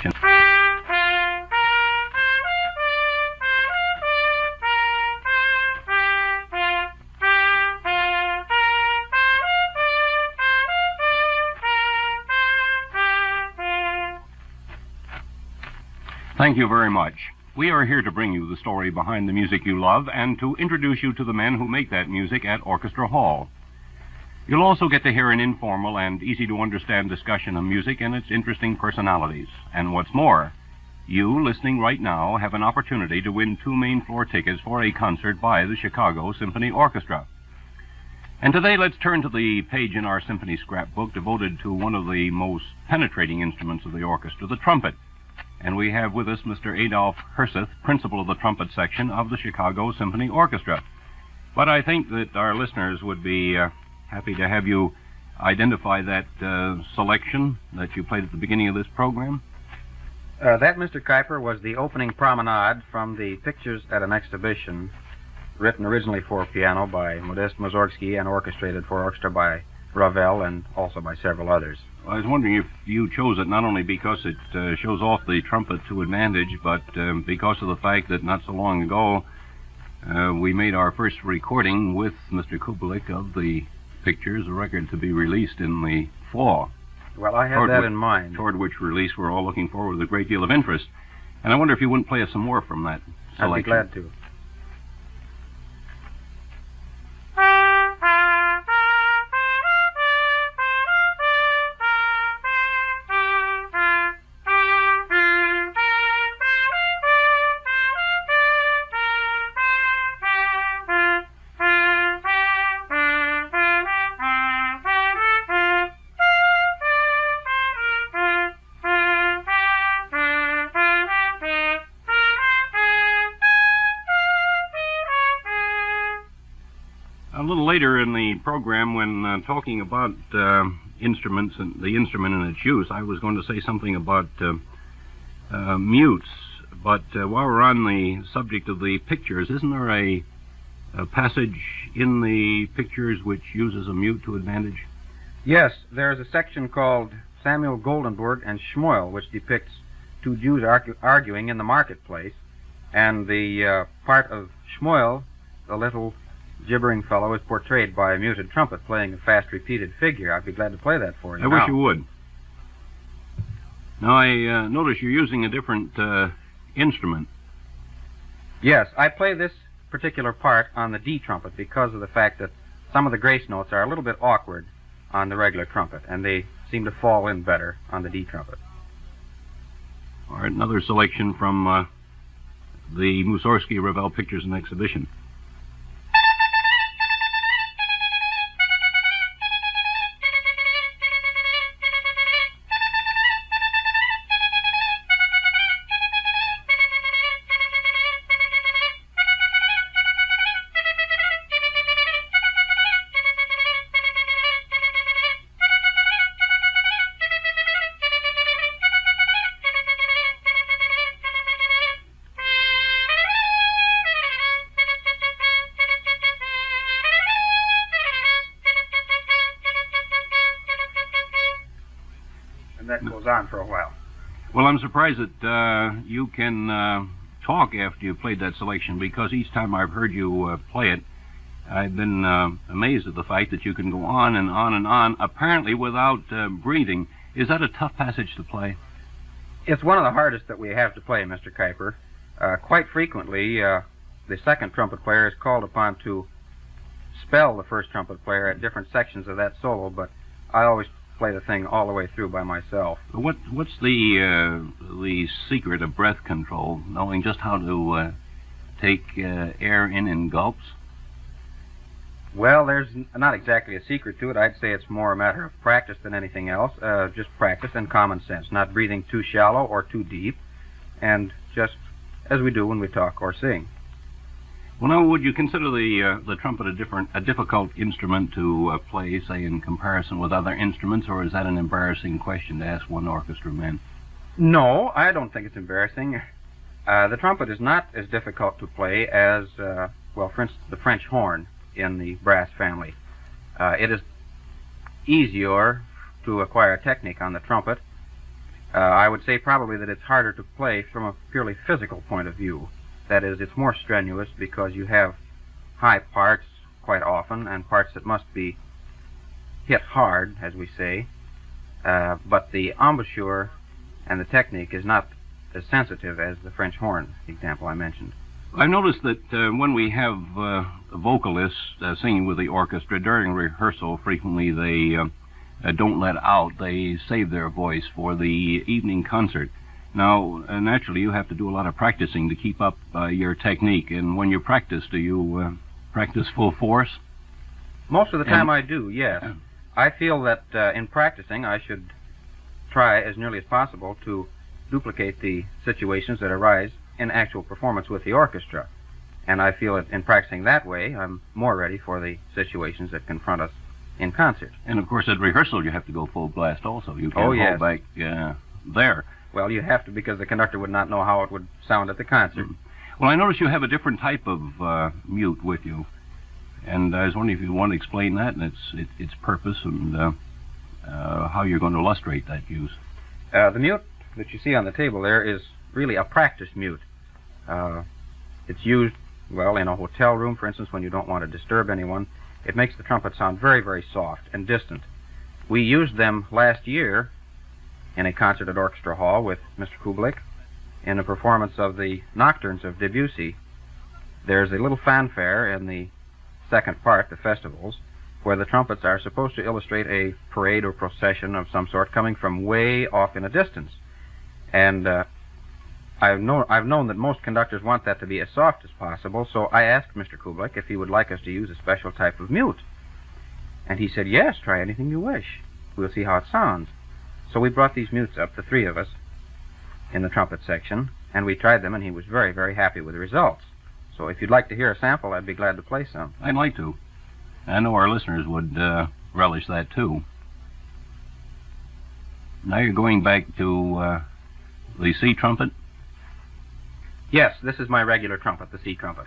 Thank you very much. We are here to bring you the story behind the music you love and to introduce you to the men who make that music at Orchestra Hall. You'll also get to hear an informal and easy-to-understand discussion of music and its interesting personalities. And what's more, you, listening right now, have an opportunity to win 2 main-floor tickets for a concert by the Chicago Symphony Orchestra. And today, let's turn to the page in our Symphony Scrapbook devoted to one of the most penetrating instruments of the orchestra, the trumpet. And we have with us Mr. Adolph Herseth, principal of the trumpet section of the Chicago Symphony Orchestra. But I think that our listeners would be happy to have you identify that selection that you played at the beginning of this program. That, Mr. Kuiper, was the opening promenade from the Pictures at an Exhibition, written originally for piano by Modest Mussorgsky and orchestrated for orchestra by Ravel and also by several others. I was wondering if you chose it not only because it shows off the trumpet to advantage, but because of the fact that not so long ago we made our first recording with Mr. Kubelik of the Pictures, a record to be released in the fall. Well, I have that in mind. Toward which release we're all looking forward with a great deal of interest. And I wonder if you wouldn't play us some more from that selection. I'd be glad to. A little later in the program, when talking about instruments and the instrument and its use, I was going to say something about mutes. But while we're on the subject of the Pictures, isn't there a passage in the Pictures which uses a mute to advantage? Yes, there's a section called Samuel Goldenberg and Schmoel, which depicts 2 Jews arguing in the marketplace. And the part of Schmoel, the little gibbering fellow, is portrayed by a muted trumpet playing a fast repeated figure. I'd be glad to play that for you. I wish you would. Now, I notice you're using a different instrument. Yes, I play this particular part on the D trumpet because of the fact that some of the grace notes are a little bit awkward on the regular trumpet, and they seem to fall in better on the D trumpet. All right, another selection from the Mussorgsky-Ravel Pictures and Exhibition. That goes on for a while. Well, I'm surprised that you can talk after you've played that selection, because each time I've heard you play it, I've been amazed at the fact that you can go on and on and on, apparently without breathing. Is that a tough passage to play? It's one of the hardest that we have to play, Mr. Kuiper. Quite frequently, the second trumpet player is called upon to spell the first trumpet player at different sections of that solo, but I always play the thing all the way through by myself. What's the secret of breath control, knowing just how to take air in gulps? Well, there's not exactly a secret to it. I'd say it's more a matter of practice than anything else. Just practice and common sense, not breathing too shallow or too deep, and just as we do when we talk or sing. Well, now, would you consider the trumpet a difficult instrument to play, say, in comparison with other instruments, or is that an embarrassing question to ask one orchestra man? No, I don't think it's embarrassing. The trumpet is not as difficult to play as, well, for instance, the French horn in the brass family. It is easier to acquire technique on the trumpet, I would say probably that it's harder to play from a purely physical point of view. That is, it's more strenuous because you have high parts quite often and parts that must be hit hard, as we say, but the embouchure and the technique is not as sensitive as the French horn example I mentioned. I've noticed that when we have vocalists singing with the orchestra during rehearsal, frequently they don't let out. They save their voice for the evening concert. Now, naturally, you have to do a lot of practicing to keep up your technique. And when you practice, do you practice full force? Most of the time I do, yes. I feel that in practicing, I should try as nearly as possible to duplicate the situations that arise in actual performance with the orchestra. And I feel that in practicing that way, I'm more ready for the situations that confront us in concert. And, of course, at rehearsal, you have to go full blast also. You can't hold back there. Well, you have to, because the conductor would not know how it would sound at the concert. Well, I notice you have a different type of mute with you. And I was wondering if you want to explain that and its purpose and how you're going to illustrate that use. The mute that you see on the table there is really a practice mute. It's used, well, in a hotel room, for instance, when you don't want to disturb anyone. It makes the trumpet sound very, very soft and distant. We used them last year in a concert at Orchestra Hall with Mr. Kublik in a performance of the Nocturnes of Debussy. There's a little fanfare in the second part, the festivals, where the trumpets are supposed to illustrate a parade or procession of some sort coming from way off in a distance. And I've known that most conductors want that to be as soft as possible, so I asked Mr. Kublik if he would like us to use a special type of mute. And he said, yes, try anything you wish. We'll see how it sounds. So we brought these mutes up, the three of us, in the trumpet section, and we tried them, and he was very, very happy with the results. So if you'd like to hear a sample, I'd be glad to play some. I'd like to. I know our listeners would relish that, too. Now you're going back to the C trumpet? Yes, this is my regular trumpet, the C trumpet.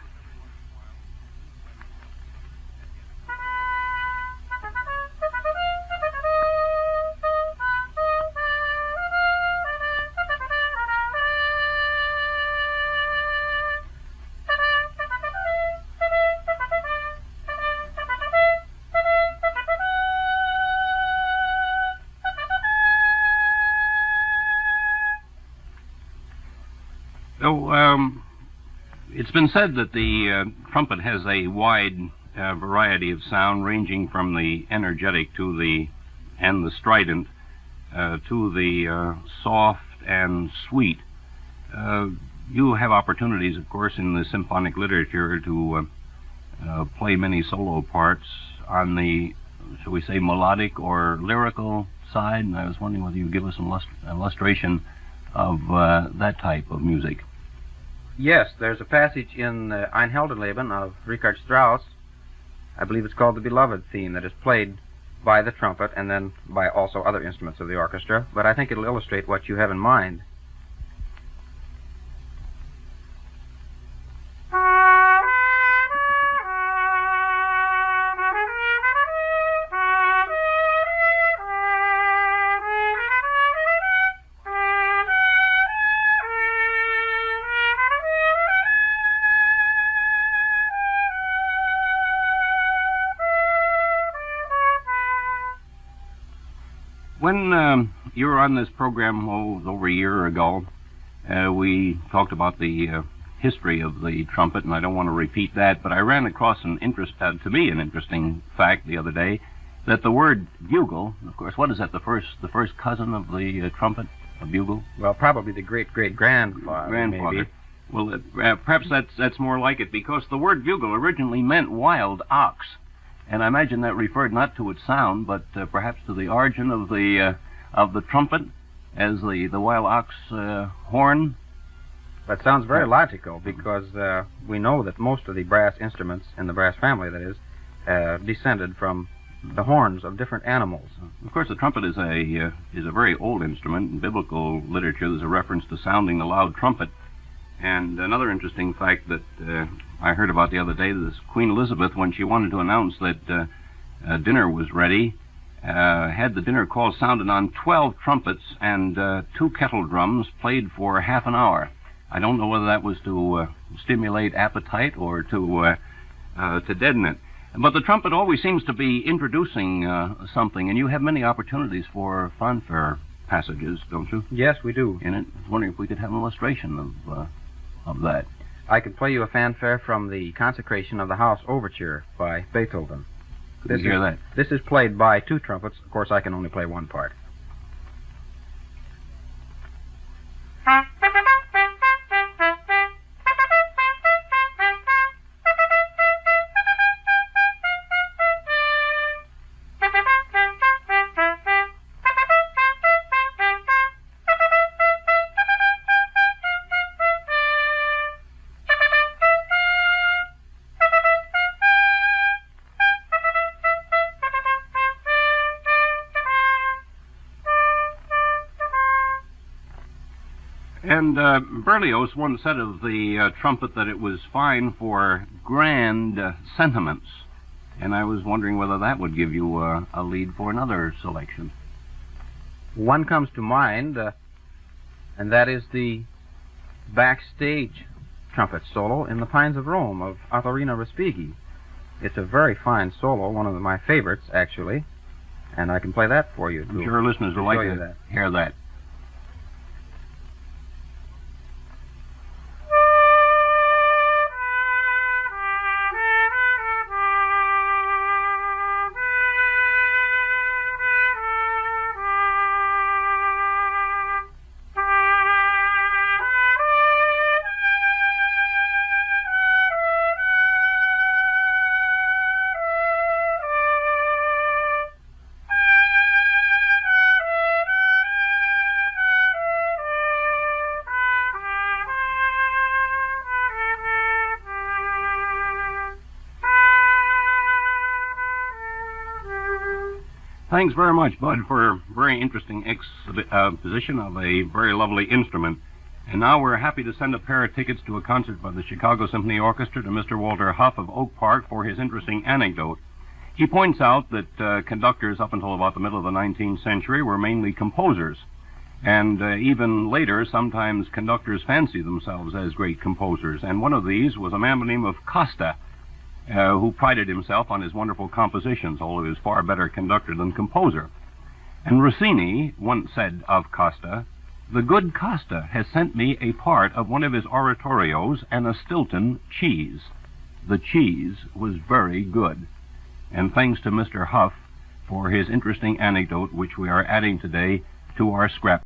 So, it's been said that the trumpet has a wide variety of sound, ranging from the energetic and the strident to the soft and sweet. You have opportunities, of course, in the symphonic literature to play many solo parts on the, shall we say, melodic or lyrical side, and I was wondering whether you could give us an illustration of that type of music. Yes, there's a passage in Ein Heldenleben of Richard Strauss, I believe it's called the Beloved theme, that is played by the trumpet and then by also other instruments of the orchestra, but I think it'll illustrate what you have in mind. When you were on this program over a year ago, we talked about the history of the trumpet, and I don't want to repeat that, but I ran across to me an interesting fact the other day, that the word bugle, of course, what is that, the first cousin of the trumpet, a bugle? Well, probably the great-great-grandfather, maybe. Well, perhaps that's more like it, because the word bugle originally meant wild ox. And I imagine that referred not to its sound, but perhaps to the origin of the trumpet as the wild ox horn. That sounds very logical, because we know that most of the brass instruments, in the brass family that is, descended from the horns of different animals. Of course, the trumpet is a very old instrument. In biblical literature, there's a reference to sounding the loud trumpet. And another interesting fact that I heard about the other day, this Queen Elizabeth, when she wanted to announce that dinner was ready, had the dinner call sounded on 12 trumpets and 2 kettle drums played for half an hour. I don't know whether that was to stimulate appetite or to deaden it. But the trumpet always seems to be introducing something, and you have many opportunities for fanfare passages, don't you? Yes, we do. In it, I was wondering if we could have an illustration of that. I could play you a fanfare from the Consecration of the House Overture by Beethoven. Could we hear that? This is played by 2 trumpets. Of course, I can only play one part. And Berlioz once said of the trumpet that it was fine for grand sentiments. And I was wondering whether that would give you a lead for another selection. One comes to mind, and that is the backstage trumpet solo in The Pines of Rome of Ottorino Respighi. It's a very fine solo, one of my favorites, actually. And I can play that for you, too. I'm sure listeners will like to hear that. Thanks very much, Bud, for a very interesting exposition of a very lovely instrument. And now we're happy to send a pair of tickets to a concert by the Chicago Symphony Orchestra to Mr. Walter Huff of Oak Park for his interesting anecdote. He points out that conductors up until about the middle of the 19th century were mainly composers. And even later, sometimes conductors fancy themselves as great composers. And one of these was a man by the name of Costa, who prided himself on his wonderful compositions, although he was far better conductor than composer. And Rossini once said of Costa, "The good Costa has sent me a part of one of his oratorios and a Stilton cheese. The cheese was very good." And thanks to Mr. Huff for his interesting anecdote, which we are adding today to our scrap.